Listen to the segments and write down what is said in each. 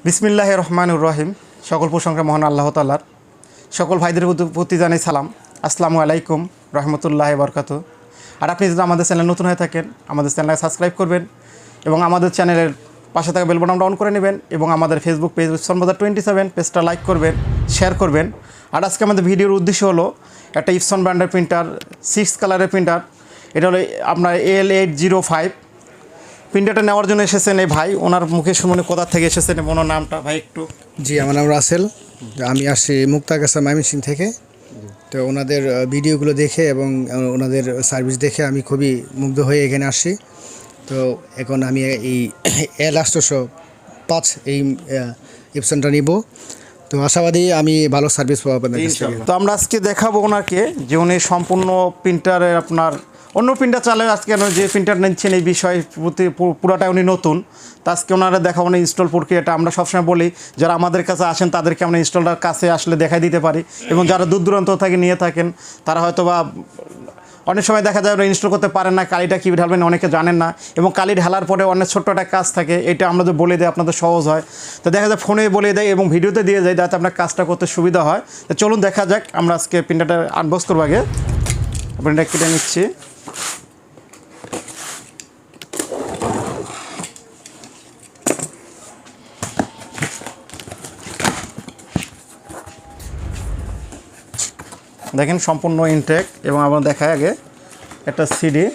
বিসমিল্লাহির রহমানির রহিম। সকল প্রশংসা মহান আল্লাহ তাআলার। সকল ভাইদের প্রতি জানাই সালাম, আসসালামু আলাইকুম রহমতুল্লাহি বারাকাতুহু। আর আপনি যদি আমাদের চ্যানেল নতুন হয়ে থাকেন, আমাদের চ্যানেলকে সাবস্ক্রাইব করবেন এবং আমাদের চ্যানেলের পাশে থাকা বেল বাটনটা অন করে নেবেন এবং আমাদের ফেসবুক পেজ এপসন BAZAR 27 পেজটা লাইক করবেন, শেয়ার করবেন। আর আজকে আমাদের ভিডিওর উদ্দেশ্য হলো একটা এপসন ব্র্যান্ডের প্রিন্টার, 6 কালারের প্রিন্টার। এটা হলো আপনার L805 প্রিন্টারটা নেওয়ার জন্য এসেছেন এই ভাই। ওনার মুখে শুনে কোথা থেকে এসেছেন এবং ওনার নামটা ভাই একটু। জি, আমার নাম রাসেল। আমি আসছি মুক্তাগাছা ময়মনস থেকে। তো ওনাদের ভিডিওগুলো দেখে এবং ওনাদের সার্ভিস দেখে আমি খুবই মুগ্ধ হয়ে এখানে আসছি। তো এখন আমি এই L805 এই এপসনটা নিব। তো আশাবাদী আমি ভালো সার্ভিস পাবো আপনাদের কাছ থেকে। তো আমরা আজকে দেখাবো ওনাকে যে উনি সম্পূর্ণ প্রিন্টারে আপনার অন্য প্রিন্টার চালে আজকে যে প্রিন্টার নিচ্ছেন এই বিষয়ে পুরোটাই উনি নতুন। তো আজকে ওনারা দেখাবো না ইনস্টল প্রক্রিয়াটা। আমরা সবসময় বলি যারা আমাদের কাছে আসেন তাদেরকে আমরা ইনস্টলটার কাছে আসলে দেখাই দিতে পারি এবং যারা দূর দূরান্ত থেকে নিয়ে থাকেন তারা হয়তো বা অনেক সময় দেখা যায় ওরা ইনস্টল করতে পারেন না, কালিটা কী ঢালবেন অনেকে জানেন না এবং কালি ঢালার পরে অনেক ছোট্ট একটা কাজ থাকে, এটা আমরা যদি বলে দিই আপনাদের সহজ হয়। তো দেখা যায় ফোনে বলে দেয় এবং ভিডিওতে দিয়ে যায় যাতে আপনার কাজটা করতে সুবিধা হয়। তো চলুন দেখা যাক। আমরা আজকে প্রিন্টারটা আনবক্স করবো। আগে প্রিন্টার কেটে নিচ্ছি। দেখেন সম্পূর্ণ ইনটেক এবং আমরা দেখাই আগে একটা সিডি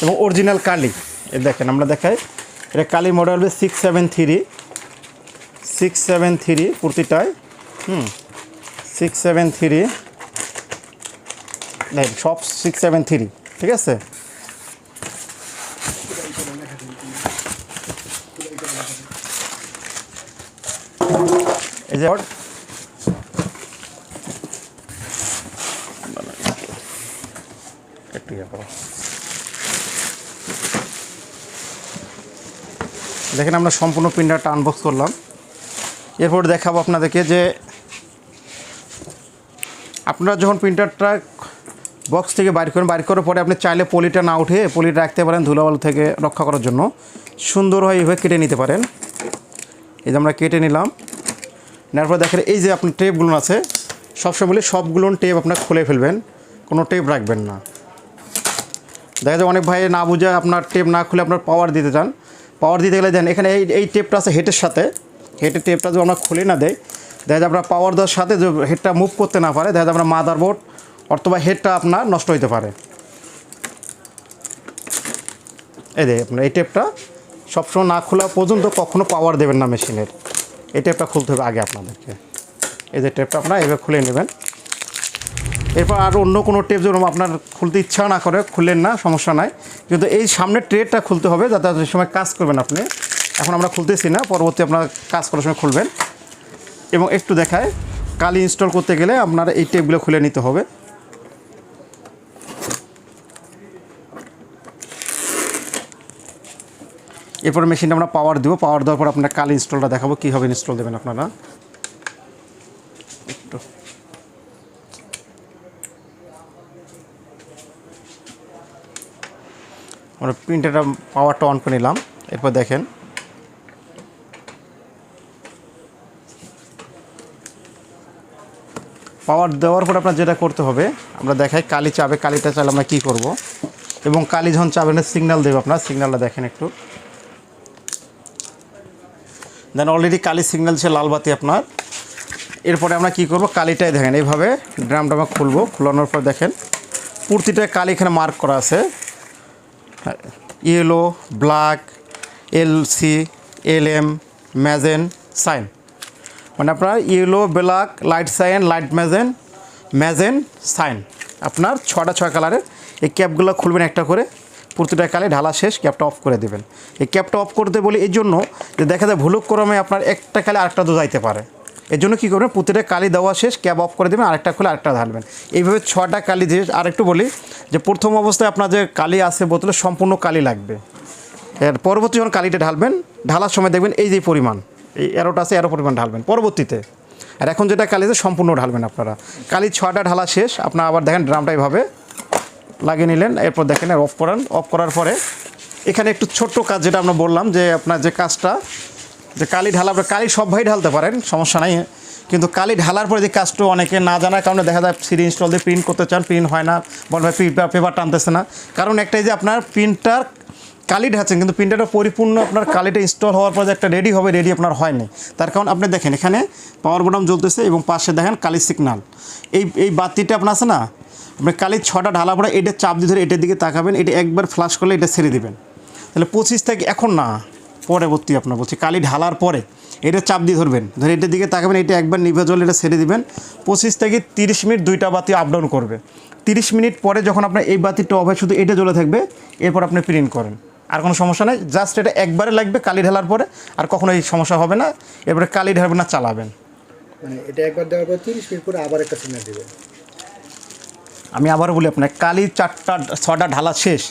এবং অরিজিনাল কালি। এ দেখেন আমরা দেখাই এটা কালি মডেল হবে 673 প্রতিটায় 673 দেখেন সব 673, ঠিক আছে। এই যে দেখেন আমরা সম্পূর্ণ প্রিন্টারটা আনবক্স করলাম। এরপর দেখাবো আপনাদেরকে যে আপনারা যখন প্রিন্টারটা বক্স থেকে বাইর করার পরে আপনি চাইলে পলিটা না উঠে পলিটা রাখতে পারেন ধুলাবালু থেকে রক্ষা করার জন্য। সুন্দরভাবে এইভাবে কেটে নিতে পারেন। এই যে আমরা কেটে নিলাম। নেওয়ার পর দেখেন এই যে আপনার টেপগুলো আছে সবসময় বলি সবগুলো টেপ আপনার খুলে ফেলবেন, কোনো টেপ রাখবেন না। দেখা যায় অনেক ভাই না বুঝে আপনার টেপ না খুলে আপনার পাওয়ার দিতে চান। পাওয়ার দিতে গেলে দেন এখানে এই টেপটা আছে হেডের সাথে, হেডের টেপটা যদি আমরা খুলে না দেয় দেখা যায় আপনার পাওয়ার দেওয়ার সাথে যে হেডটা মুভ করতে না পারে, দেখা যায় আপনার মাদারবোর্ড অথবা হেডটা আপনার নষ্ট হতে পারে। এই যে আপনার এই টেপটা সবসময় না খোলা পর্যন্ত কখনো পাওয়ার দেবেন না মেশিনের। এই টেপটা খুলতে হবে আগে আপনাদেরকে। এই যে টেপটা আপনারা এভাবে খুলে নেবেন। এরপর আর অন্য কোনো টেপ যেরকম আপনার খুলতে ইচ্ছা না করে খুললেন না, সমস্যা নাই, কিন্তু এই সামনের ট্রেটা খুলতে হবে যাতে যে সময় কাজ করবেন আপনি। এখন আমরা খুলতেছি না, পরবর্তী আপনার কাজ করার সময় খুলবেন। এবং একটু দেখায় কালি ইনস্টল করতে গেলে আপনার এই টেপগুলো খুলে নিতে হবে। এরপর মেশিনটা আমরা পাওয়ার দেবো। পাওয়ার দেওয়ার পর আপনার কালি ইনস্টলটা দেখাবো কীভাবে ইনস্টল দেবেন আপনারা। একটু আমরা প্রিন্টারটা পাওয়ারটা অন করে নিলাম। এরপর দেখেন পাওয়ার দেওয়ার পর আপনার যেটা করতে হবে আমরা দেখাই কালি চাবে, কালিটা চাইলে আমরা কী করব এবং কালি যখন চাবে না সিগন্যাল দেবে আপনার। সিগন্যালটা দেখেন একটু, দেন অলরেডি কালি সিগন্যাল সে লাল বাতি আপনার। এরপরে আমরা কী করব কালিটাই দেখেন এইভাবে ড্রামটা আমরা খুলবো। খোলানোর পর দেখেন প্রতিটা কালি এখানে মার্ক করা আছে, yellow, black, LC, LM, magenta, cyan. মানে আপনার yellow, black, light cyan, light magenta, cyan আপনার 6 কালারের। এই ক্যাপগুলো খুলবেন একটা করে, প্রতিটা কালি ঢালা শেষ ক্যাপটা অফ করে দেবেন। এই ক্যাপটা অফ করতে বলি এই জন্য যে দেখা যায় ভুলক্রমে আপনার একটা কালি আরেকটা তো যাইতে পারে। এর জন্য কী করবেন প্রতিটা কালি দেওয়া শেষ ক্যাপ অফ করে দেবেন, আরেকটা খুলে আরেকটা ঢালবেন। এইভাবে 6টা কালি দিয়ে আরেকটু বলি যে প্রথম অবস্থায় আপনার যে কালি আছে বোতলে সম্পূর্ণ কালি লাগবে। এর পরবর্তী যখন কালিটা ঢালবেন ঢালার সময় দেখবেন এই যে পরিমাণ এই এরোটা আছে এরো পরিমাণ ঢালবেন পরবর্তীতে। আর এখন যেটা কালি আছে সম্পূর্ণ ঢালবেন আপনারা। কালি 6টা ঢালা শেষ আপনার আবার দেখেন ড্রামটা এইভাবে লাগিয়ে নিলেন। এরপর দেখেন অফ করান। অফ করার পরে এখানে একটু ছোট্ট কাজ যেটা আমরা বললাম যে আপনার যে কাজটা যে কালি ঢালা, কালি সব ভাই ঢালতে পারেন, সমস্যা নাই, কিন্তু কালি ঢালার পরে যে কাজটা অনেকে না জানার কারণে দেখা যায় সিডি ইনস্টল দিয়ে প্রিন্ট করতে চান, প্রিন্ট হয় না, বল ভাই পেপার টানতেছে না। কারণ একটাই যে আপনার প্রিন্টার কালি ঢালছেন কিন্তু প্রিন্টারটা পরিপূর্ণ আপনার কালিটা ইনস্টল হওয়ার পর যে একটা রেডি হবে, রেডি আপনার হয়নি। তার কারণ আপনি দেখেন এখানে পাওয়ার বোতাম জ্বলতেছে এবং পাশে দেখেন কালি সিগনাল, এই বাতিটা আপনার আছে না, আপনি কালি 6টা ঢালা পরে এটা চাপ দিয়ে ধরে এটার দিকে তাকাবেন, এটা একবার ফ্লাশ করলে এটা ছেড়ে দিবেন। তাহলে 25 থেকে এখন না, পরবর্তী আপনার বলছি কালি ঢালার পরে এটা চাপ দিয়ে ধরবেন, ধরে এটার দিকে তাকাবেন, এটা একবার নিভে জল এটা ছেড়ে দিবেন। 25 থেকে 30 মিনিট 2টা বাতি আপ ডাউন করবে। 30 মিনিট পরে যখন আপনার এই বাতিটা অফ হয় শুধু এটা জ্বলে থাকবে, এরপর আপনি প্রিন্ট করেন, আর কোনো সমস্যা নেই। জাস্ট এটা একবারে লাগবে কালি ঢালার পরে, আর কখনো এই সমস্যা হবে না। এরপরে কালি ঢালবেন না, চালাবেন। মানে এটা একবার দেওয়ার পর 30 মিনিট পরে আবার একটা সিগন্যাল দিবেন। আমি আবারও বলি আপনার কালি 4টা 6টা ঢালা শেষ,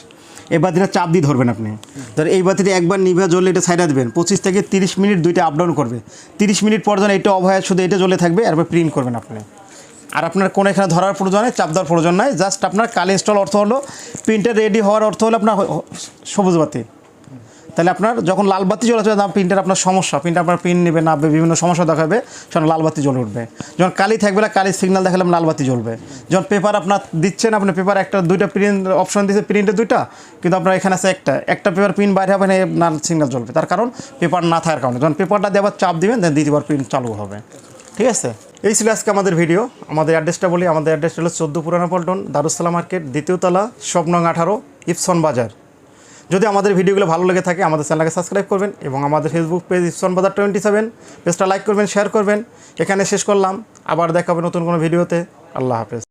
এই বাতিটা চাপ দিয়ে ধরবেন আপনি, ধর এই বাতিটা একবার নিভে জ্বলে এটা সাইডে দেবেন। 25 থেকে 30 মিনিট 2টা আপ ডাউন করবে। 30 মিনিট পর যখন এটা অফ হয় শুধু এটা জ্বলে থাকবে, এরপর প্রিন্ট করবেন আপনি। আর আপনার কোনো এখানে ধরার প্রয়োজন নেই, চাপ দেওয়ার প্রয়োজন নাই। জাস্ট আপনার কালি ইনস্টল অর্থ হলো প্রিন্টার রেডি হওয়ার অর্থ হলো আপনার সবুজ বাতি। তাহলে আপনার যখন লাল বাতি জ্বলে যাবে প্রিন্টার আপনার সমস্যা, প্রিন্টার আপনার প্রিন্ট নেবে না, বিভিন্ন সমস্যা দেখাবে, যখন লাল বাতি জ্বলে উঠবে। যখন কালি থাকবে না, কালি সিগন্যাল দেখালাম লাল বাতি জ্বলবে। যখন পেপার আপনার দিচ্ছেন, আপনি পেপার একটা 2টা প্রিন্ট অপশন দিচ্ছে, প্রিন্টে 2টা, কিন্তু আপনার এখানে আছে একটা পেপার প্রিন্ট বাইরে হবে না, না সিগন্যাল জ্বলবে। তার কারণ পেপার না থাকার কারণে। যখন পেপারটা দিয়ে আবার চাপ দিবেন, দেন দ্বিতীয়বার প্রিন্ট চালু হবে। ঠিক আছে, এই ছিল আজকে আমাদের ভিডিও। আমাদের অ্যাড্রেসটা বলি, আমাদের অ্যাড্রেসটা হলো 14 পুরানা পল্টন, দারুসালাম মার্কেট, 2য় তলা, শপ নং 18, এপসন বাজার। যদি আমাদের ভিডিওগুলো ভালো লেগে থাকে আমাদের চ্যানেলকে সাবস্ক্রাইব করবেন এবং আমাদের ফেসবুক পেজ এপসন বাজার 27 পেজটা লাইক করবেন, শেয়ার করবেন। এখানে শেষ করলাম, আবার দেখা হবে নতুন কোনো ভিডিওতে। আল্লাহ হাফেজ।